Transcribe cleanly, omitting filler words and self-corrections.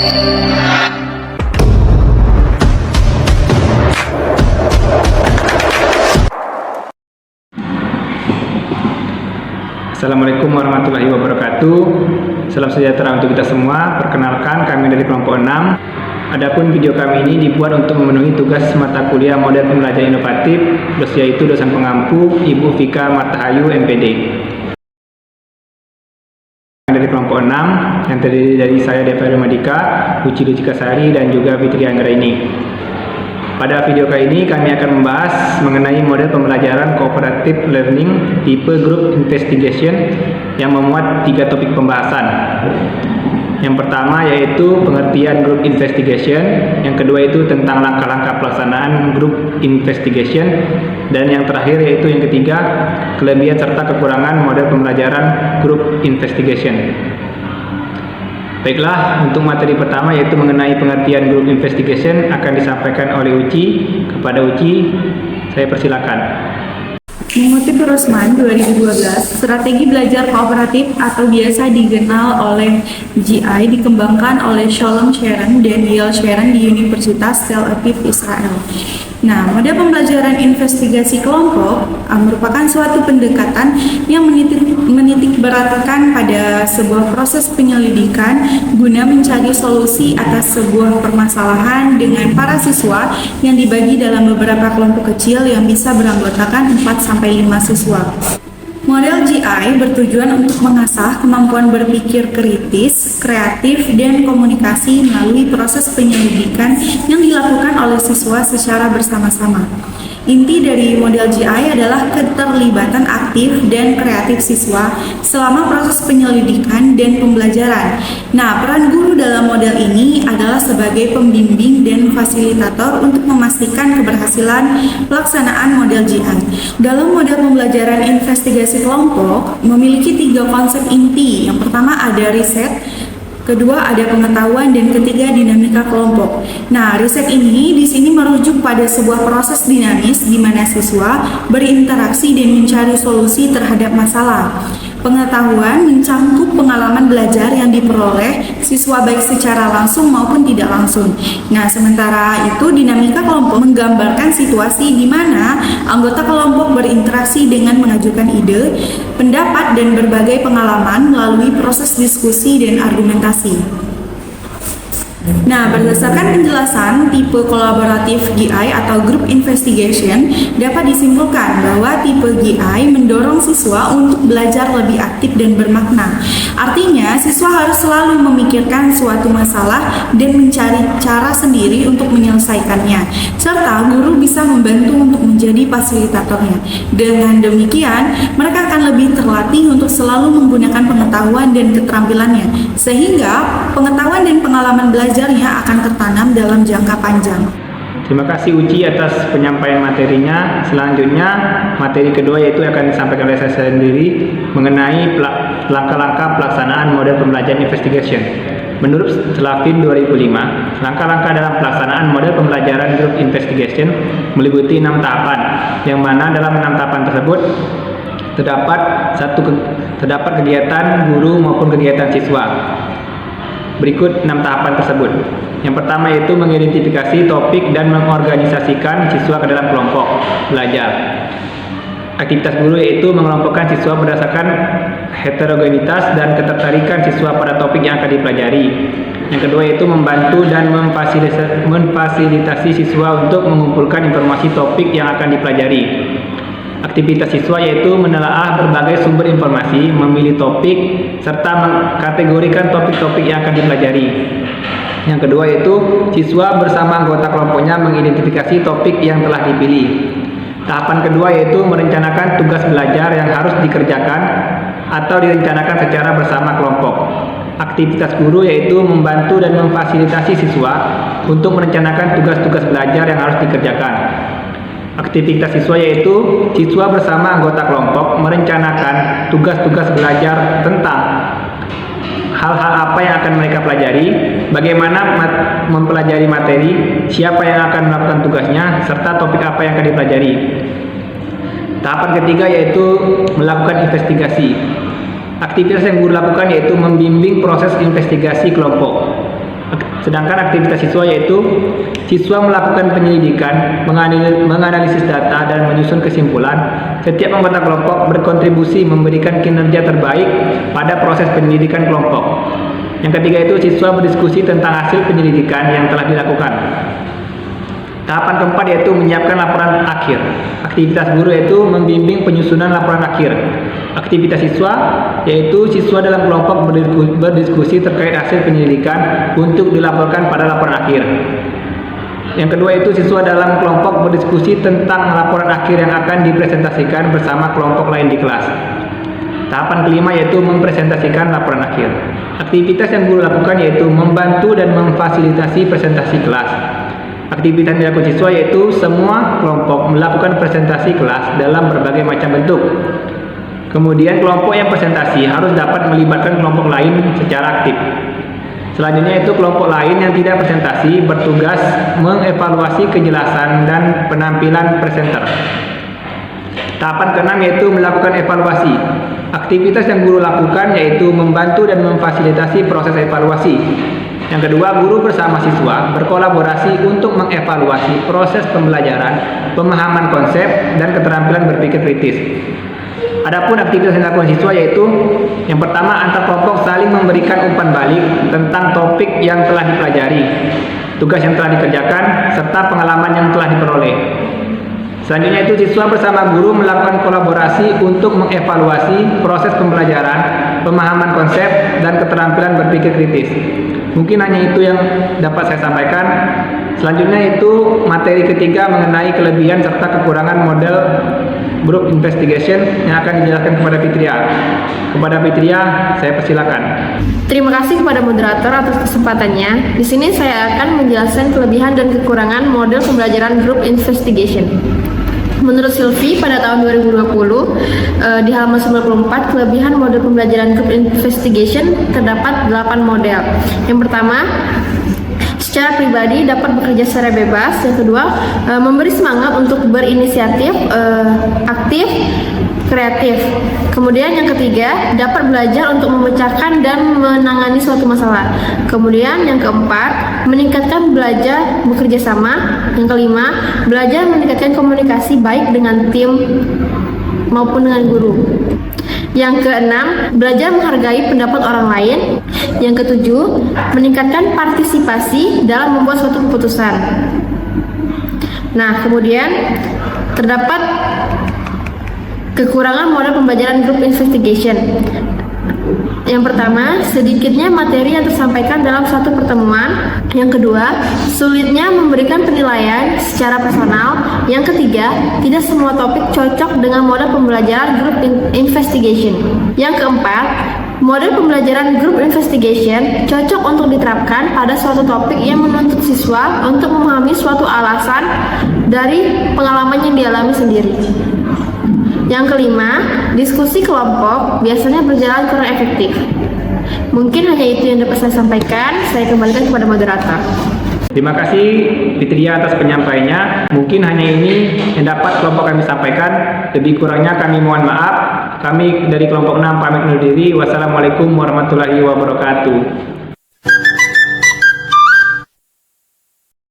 Assalamualaikum warahmatullahi wabarakatuh. Salam sejahtera untuk kita semua. Perkenalkan, kami dari kelompok 6. Adapun video kami ini dibuat untuk memenuhi tugas mata kuliah model pembelajaran inovatif, yaitu dosen pengampu Ibu Vika Martahayu, MPD. Dari kelompok 6 yang terdiri dari saya Deva Madika, Uci Lucikasari, dan juga Fitri Anggraini. Pada video kali ini kami akan membahas mengenai model pembelajaran cooperative learning tipe group investigation yang memuat 3 topik pembahasan. Yang pertama yaitu pengertian group investigation, yang kedua itu tentang langkah-langkah pelaksanaan group investigation, dan yang terakhir yaitu yang ketiga, kelebihan serta kekurangan model pembelajaran group investigation. Baiklah, untuk materi pertama yaitu mengenai pengertian group investigation akan disampaikan oleh Uci. Kepada Uci, saya persilakan. Mengutip Rosman 2012, strategi belajar kooperatif atau biasa dikenal oleh GI dikembangkan oleh Sholem Sharon dan Yael Sharon di Universitas Tel Aviv, Israel. Nah, model pembelajaran investigasi kelompok merupakan suatu pendekatan yang menitik beratkan pada sebuah proses penyelidikan guna mencari solusi atas sebuah permasalahan dengan para siswa yang dibagi dalam beberapa kelompok kecil yang bisa beranggotakan 4-5 siswa. Model GI bertujuan untuk mengasah kemampuan berpikir kritis, kreatif, dan komunikasi melalui proses penyelidikan yang dilakukan oleh siswa secara bersama-sama. Inti dari model GI adalah keterlibatan aktif dan kreatif siswa selama proses penyelidikan dan pembelajaran. Nah, peran guru dalam model ini adalah sebagai pembimbing dan fasilitator untuk memastikan keberhasilan pelaksanaan model GI. Dalam model pembelajaran investigasi kelompok memiliki 3 konsep inti. Yang pertama ada riset, kedua ada pengetahuan, dan ketiga dinamika kelompok. Nah, riset ini di sini merujuk pada sebuah proses dinamis di mana siswa berinteraksi dan mencari solusi terhadap masalah. Pengetahuan mencangkup pengalaman belajar yang diperoleh siswa baik secara langsung maupun tidak langsung. Nah, sementara itu dinamika kelompok menggambarkan situasi di mana anggota kelompok berinteraksi dengan mengajukan ide, pendapat, dan berbagai pengalaman melalui proses diskusi dan argumentasi. Nah, berdasarkan penjelasan tipe kolaboratif GI atau group investigation, dapat disimpulkan bahwa tipe GI mendorong siswa untuk belajar lebih aktif dan bermakna. Artinya, siswa harus selalu memikirkan suatu masalah dan mencari cara sendiri untuk menyelesaikannya, serta guru bisa membantu untuk menjadi fasilitatornya. Dengan demikian, mereka akan lebih terlatih untuk selalu menggunakan pengetahuan dan keterampilannya, sehingga pengetahuan dan pengalaman belajarnya akan tertanam dalam jangka panjang. Terima kasih Uci atas penyampaian materinya. Selanjutnya, materi kedua yaitu akan disampaikan oleh saya sendiri mengenai langkah-langkah pelaksanaan model pembelajaran investigation. Menurut Slavin 2005, langkah-langkah dalam pelaksanaan model pembelajaran group investigation meliputi 6 tahapan, yang mana dalam 6 tahapan tersebut terdapat kegiatan guru maupun kegiatan siswa. Berikut 6 tahapan tersebut. Yang pertama yaitu mengidentifikasi topik dan mengorganisasikan siswa ke dalam kelompok belajar. Aktivitas guru yaitu mengelompokkan siswa berdasarkan heterogenitas dan ketertarikan siswa pada topik yang akan dipelajari. Yang kedua yaitu membantu dan memfasilitasi siswa untuk mengumpulkan informasi topik yang akan dipelajari. Aktivitas siswa yaitu menelaah berbagai sumber informasi, memilih topik, serta mengkategorikan topik-topik yang akan dipelajari. Yang kedua yaitu siswa bersama anggota kelompoknya mengidentifikasi topik yang telah dipilih. Tahapan kedua yaitu merencanakan tugas belajar yang harus dikerjakan atau direncanakan secara bersama kelompok. Aktivitas guru yaitu membantu dan memfasilitasi siswa untuk merencanakan tugas-tugas belajar yang harus dikerjakan. Aktivitas siswa yaitu siswa bersama anggota kelompok merencanakan tugas-tugas belajar tentang hal-hal apa yang akan mereka pelajari, bagaimana mempelajari materi, siapa yang akan melakukan tugasnya, serta topik apa yang akan dipelajari. Tahapan ketiga yaitu melakukan investigasi. Aktivitas yang guru lakukan yaitu membimbing proses investigasi kelompok. Sedangkan aktivitas siswa yaitu siswa melakukan penyelidikan, menganalisis data, dan menyusun kesimpulan. Setiap anggota kelompok berkontribusi memberikan kinerja terbaik pada proses penyelidikan kelompok. Yang ketiga itu siswa berdiskusi tentang hasil penyelidikan yang telah dilakukan. Tahapan keempat yaitu menyiapkan laporan akhir. Aktivitas guru yaitu membimbing penyusunan laporan akhir. Aktivitas siswa yaitu siswa dalam kelompok berdiskusi terkait hasil penyelidikan untuk dilaporkan pada laporan akhir. Yang kedua itu siswa dalam kelompok berdiskusi tentang laporan akhir yang akan dipresentasikan bersama kelompok lain di kelas. Tahapan kelima yaitu mempresentasikan laporan akhir. Aktivitas yang guru lakukan yaitu membantu dan memfasilitasi presentasi kelas. Aktivitas yang dilakukan siswa yaitu semua kelompok melakukan presentasi kelas dalam berbagai macam bentuk. Kemudian kelompok yang presentasi harus dapat melibatkan kelompok lain secara aktif. Selanjutnya itu kelompok lain yang tidak presentasi bertugas mengevaluasi kejelasan dan penampilan presenter. Tahapan keenam yaitu melakukan evaluasi. Aktivitas yang guru lakukan yaitu membantu dan memfasilitasi proses evaluasi. Yang kedua, guru bersama siswa berkolaborasi untuk mengevaluasi proses pembelajaran, pemahaman konsep, dan keterampilan berpikir kritis. Adapun aktivitas yang dilakukan siswa yaitu yang pertama, antar kelompok saling memberikan umpan balik tentang topik yang telah dipelajari, tugas yang telah dikerjakan, serta pengalaman yang telah diperoleh. Selanjutnya itu siswa bersama guru melakukan kolaborasi untuk mengevaluasi proses pembelajaran, pemahaman konsep, dan keterampilan berpikir kritis. Mungkin hanya itu yang dapat saya sampaikan. Selanjutnya itu materi ketiga mengenai kelebihan serta kekurangan model group investigation yang akan dijelaskan kepada Fitria. Kepada Fitria, saya persilakan. Terima kasih kepada moderator atas kesempatannya. Di sini saya akan menjelaskan kelebihan dan kekurangan model pembelajaran group investigation. Menurut Sylvie, pada tahun 2020, di halaman 94, kelebihan model pembelajaran group investigation terdapat 8 model. Yang pertama, secara pribadi dapat bekerja secara bebas. Yang kedua, memberi semangat untuk berinisiatif, aktif, kreatif. Kemudian yang ketiga, dapat belajar untuk memecahkan dan menangani suatu masalah. Kemudian yang keempat, meningkatkan belajar bekerja sama. Yang kelima, belajar meningkatkan komunikasi baik dengan tim maupun dengan guru. Yang keenam, belajar menghargai pendapat orang lain. Yang ketujuh, meningkatkan partisipasi dalam membuat suatu keputusan. Nah, kemudian terdapat kekurangan model pembelajaran group investigation. Yang pertama, sedikitnya materi yang tersampaikan dalam satu pertemuan. Yang kedua, sulitnya memberikan penilaian secara personal. Yang ketiga, tidak semua topik cocok dengan model pembelajaran group investigation. Yang keempat, model pembelajaran group investigation cocok untuk diterapkan pada suatu topik yang menuntut siswa untuk memahami suatu alasan dari pengalaman yang dialami sendiri. Yang kelima, diskusi kelompok biasanya berjalan kurang efektif. Mungkin hanya itu yang dapat saya sampaikan. Saya kembalikan kepada moderator. Terima kasih Fitria atas penyampaiannya. Mungkin hanya ini yang dapat kelompok kami sampaikan. Lebih kurangnya kami mohon maaf. Kami dari kelompok 6 pamit undur diri. Wassalamualaikum warahmatullahi wabarakatuh.